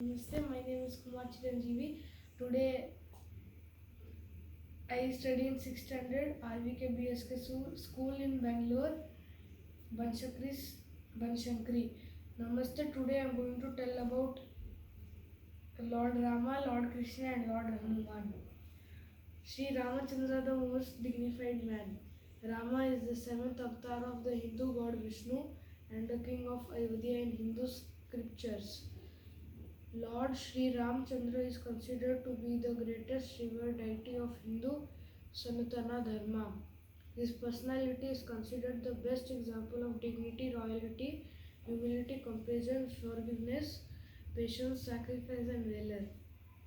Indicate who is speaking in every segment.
Speaker 1: Namaste, my name is Chiranjeevi. Today I study in 6th standard RVK BSK school in Bangalore, Banshankari. Namaste, today I am going to tell about Lord Rama, Lord Krishna and Lord Hanuman. Shri Ramachandra, the most dignified man. Rama is the seventh avatar of the Hindu god Vishnu and the king of Ayodhya in Hindu scriptures. Lord Shri Ramchandra is considered to be the greatest revered deity of Hindu Sanatana Dharma. His personality is considered the best example of dignity, royalty, humility, compassion, forgiveness, patience, sacrifice, and valor.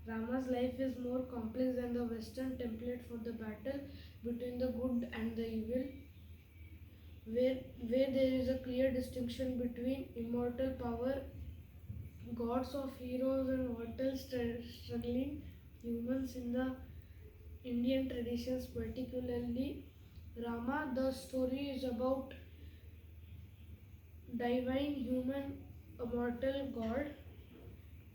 Speaker 1: Rama's life is more complex than the Western template for the battle between the good and the evil, where there is a clear distinction between immortal power, gods of heroes, and mortal struggling humans in the Indian traditions, particularly Rama. The story is about divine human, a mortal god,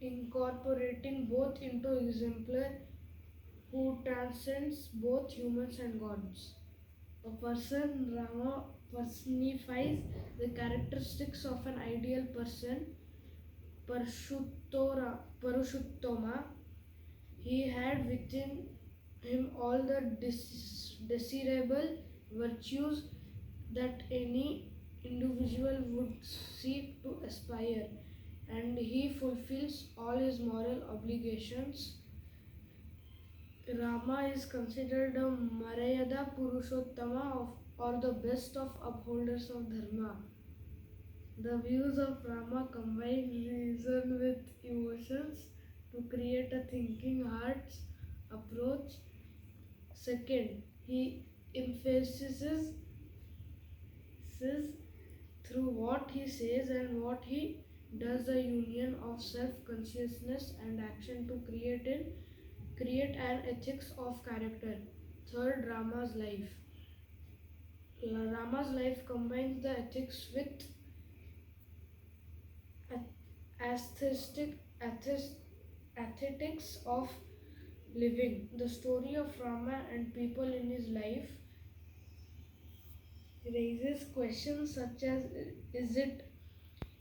Speaker 1: incorporating both into exemplar who transcends both humans and gods. A person, Rama personifies the characteristics of an ideal person, Parushuttama. He had within him all the desirable virtues that any individual would seek to aspire, and he fulfills all his moral obligations. Rama is considered a Maryada Purushottama or the best of upholders of Dharma. The views of Rama combine reason with emotions to create a thinking heart's approach. Second, he emphasizes through what he says and what he does the union of self-consciousness and action to create an ethics of character. Third, Rama's life. Rama's life combines the ethics with aesthetics of living. The story of Rama and people in his life raises questions such as, is it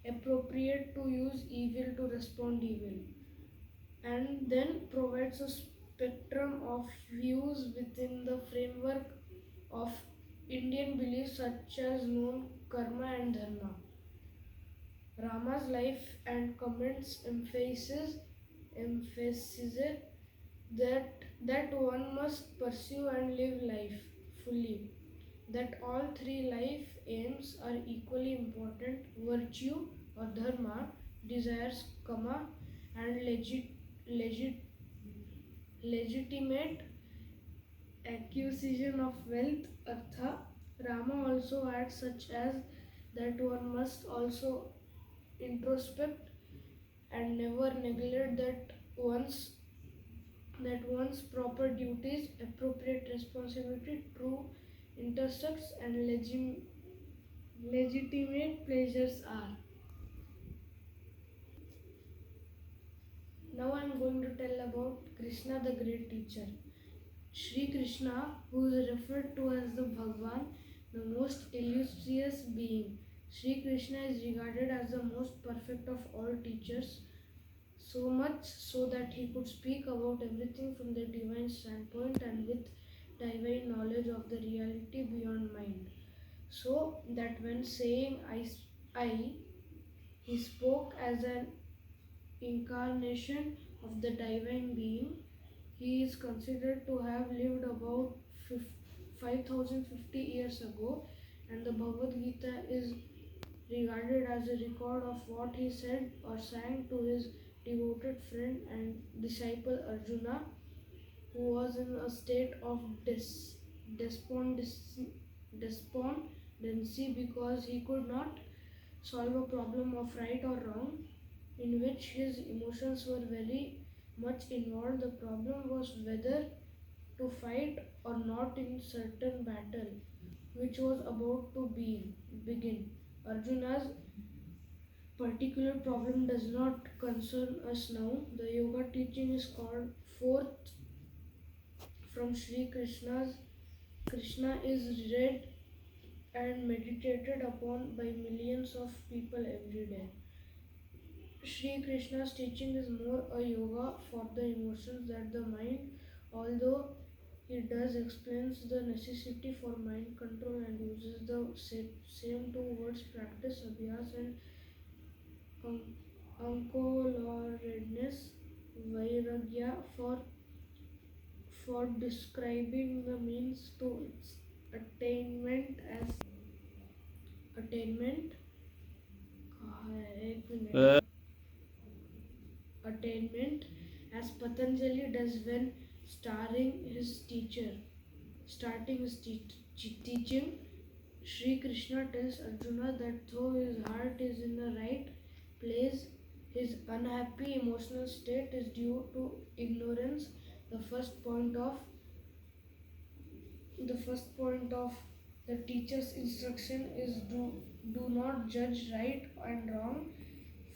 Speaker 1: appropriate to use evil to respond evil? And then provides a spectrum of views within the framework of Indian beliefs such as known karma and dharma. Rama's life and comments emphasizes that one must pursue and live life fully, that all three life aims are equally important: virtue or dharma, desires kama, and legitimate acquisition of wealth artha. Rama also adds such as that one must also introspect and never neglect that one's proper duties, appropriate responsibility, true intersects, and legitimate pleasures are. Now I am going to tell about Krishna, the great teacher. Shri Krishna, who is referred to as the Bhagwan, the most illustrious being. Shri Krishna is regarded as the most perfect of all teachers, so much so that he could speak about everything from the divine standpoint and with divine knowledge of the reality beyond mind. So that when saying I, he spoke as an incarnation of the divine being. He is considered to have lived about 5050 years ago, and the Bhagavad Gita is regarded as a record of what he said or sang to his devoted friend and disciple Arjuna, who was in a state of despondency because he could not solve a problem of right or wrong, in which his emotions were very much involved. The problem was whether to fight or not in certain battle which was about to begin. Arjuna's particular problem does not concern us now. The yoga teaching is called fourth from Shri Krishna's. Krishna is read and meditated upon by millions of people every day. Shri Krishna's teaching is more a yoga for the emotions than the mind, although he does explains the necessity for mind control and uses the same two words practice, abhyas and ankoladness, vairagya for describing the means to its attainment as attainment. एक minute. Attainment as Patanjali does when starting his teaching. Shri Krishna tells Arjuna that though his heart is in the right place, his unhappy emotional state is due to ignorance. The first point of the teacher's instruction is do not judge right and wrong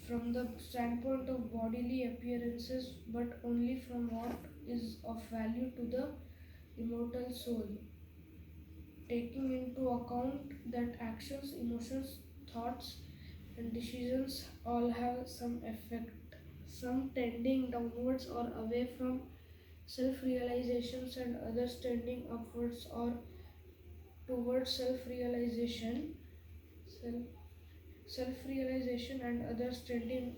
Speaker 1: from the standpoint of bodily appearances, but only from what is of value to the immortal soul, taking into account that actions, emotions, thoughts, and decisions all have some effect, some tending downwards or away from self-realizations and others tending upwards or towards self-realization and others tending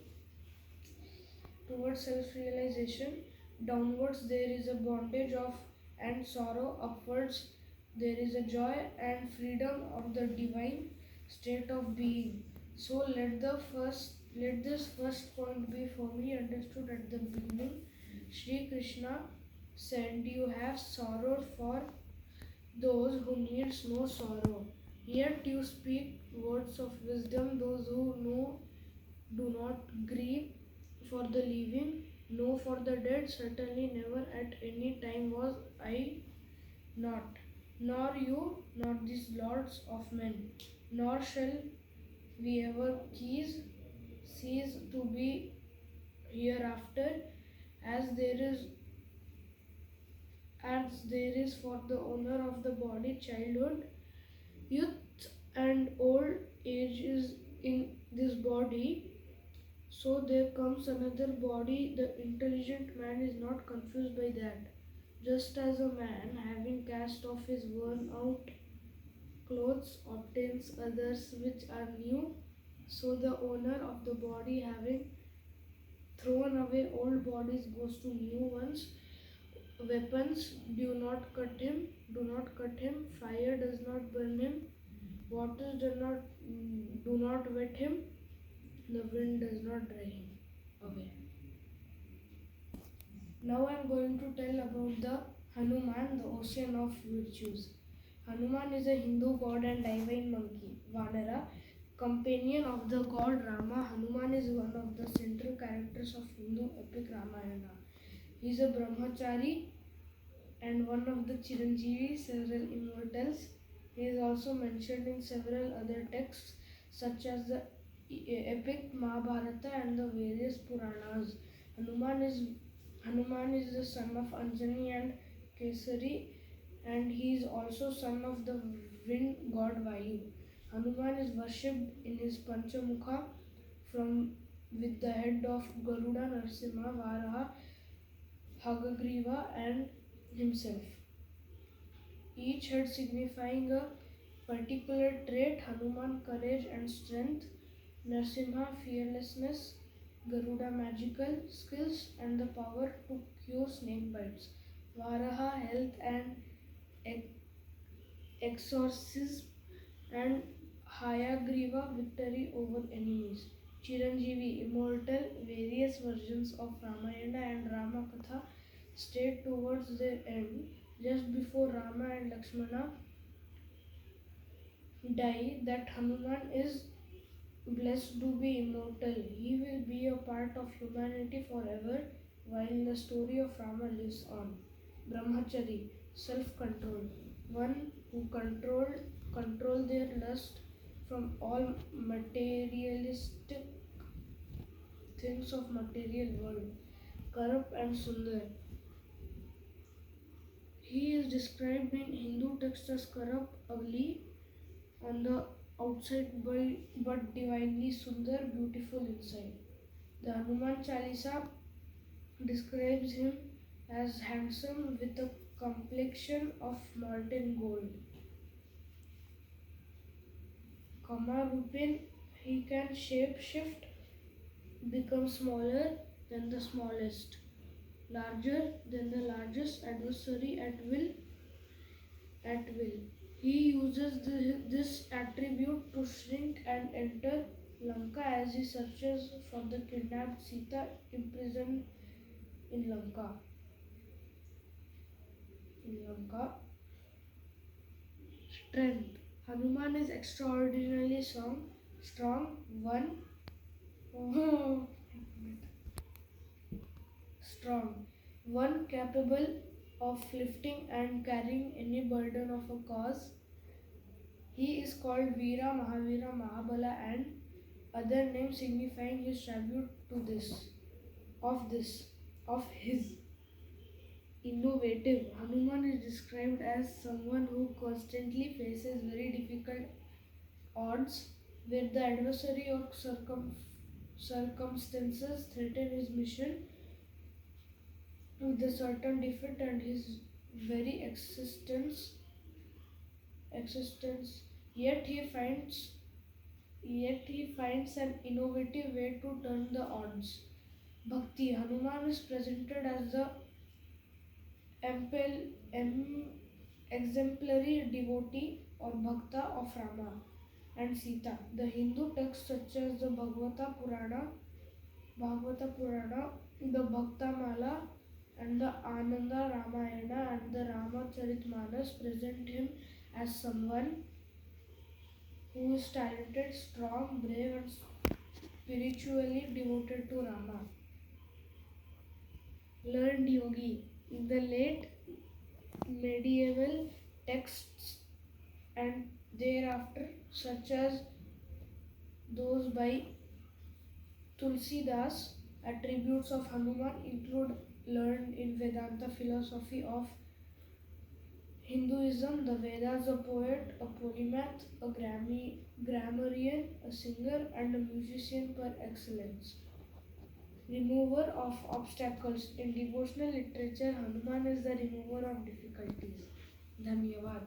Speaker 1: towards self-realization. Downwards there is a bondage of and sorrow. Upwards there is a joy and freedom of the divine state of being. So let this first point be firmly understood at the beginning. Shri Krishna said, "You have sorrowed for those who needs no sorrow. Yet you speak words of wisdom. Those who know do not grieve for the living, no for the dead. Certainly never at any time was I not, nor you, nor these lords of men, nor shall we ever cease to be hereafter, as there is for the owner of the body childhood, youth and old age is in this body. So there comes another body. The intelligent man is not confused by that. Just as a man, having cast off his worn out clothes, obtains others which are new, so the owner of the body, having thrown away old bodies, goes to new ones. Weapons do not cut him, fire does not burn him, waters do not wet him, the wind does not dry him away. Now I am going to tell about the Hanuman, the ocean of virtues. Hanuman is a Hindu god and divine monkey, Vanara, companion of the god Rama. Hanuman is one of the central characters of Hindu epic Ramayana. He is a brahmachari and one of the Chiranjeevi, several immortals. He is also mentioned in several other texts such as the epic Mahabharata and the various Puranas. Hanuman is the son of Anjani and Kesari, and he is also son of the wind god Vayu. Hanuman is worshipped in his Panchamukha from with the head of Garuda, Narsimha, Varaha, Hagagriva and himself, each head signifying a particular trait. Hanuman courage and strength, Narsimha fearlessness, Garuda magical skills and the power to cure snake bites, Varaha health and exorcism, and Hayagriva victory over enemies. Chiranjeevi immortal. Various versions of Ramayana and Ramakatha state towards their end, just before Rama and Lakshmana die, that Hanuman is blessed to be immortal. He will be a part of humanity forever while the story of Rama lives on. Brahmachari, self-control. One who control their lust from all materialistic things of material world, corrupt and sundar. He is described in Hindu texts as corrupt, ugly on the outside but divinely sundar, beautiful inside. The Hanuman Chalisa describes him as handsome with a complexion of molten gold. Kamarupin, he can shape shift, become smaller than the smallest, larger than the largest adversary at will. He uses this attribute to shrink and enter Lanka as he searches for the kidnapped Sita imprisoned in Lanka. Strength. Hanuman is extraordinarily strong, strong, one capable of lifting and carrying any burden of a cause. He is called Veera, Mahavira, Mahabala and other names signifying his tribute to of his. Innovative. Hanuman is described as someone who constantly faces very difficult odds where the adversary or circumstances threaten his mission with a certain defeat and his very existence. Yet he finds an innovative way to turn the odds. Bhakti. Hanuman is presented as the exemplary devotee or bhakta of Rama and Sita. The Hindu texts such as the Bhagavata Purana, the Bhaktamala, and the Ananda Ramayana and the Ramacharitmanas present him as someone who is talented, strong, brave, and spiritually devoted to Rama. Learned yogi. In the late medieval texts and thereafter, such as those by Tulsidas, attributes of Hanuman include learned in Vedanta philosophy of Hinduism, the Vedas, a poet, a polymath, a grammarian, a singer, and a musician per excellence. Remover of obstacles. In devotional literature, Hanuman is the remover of difficulties. Dhanyavad.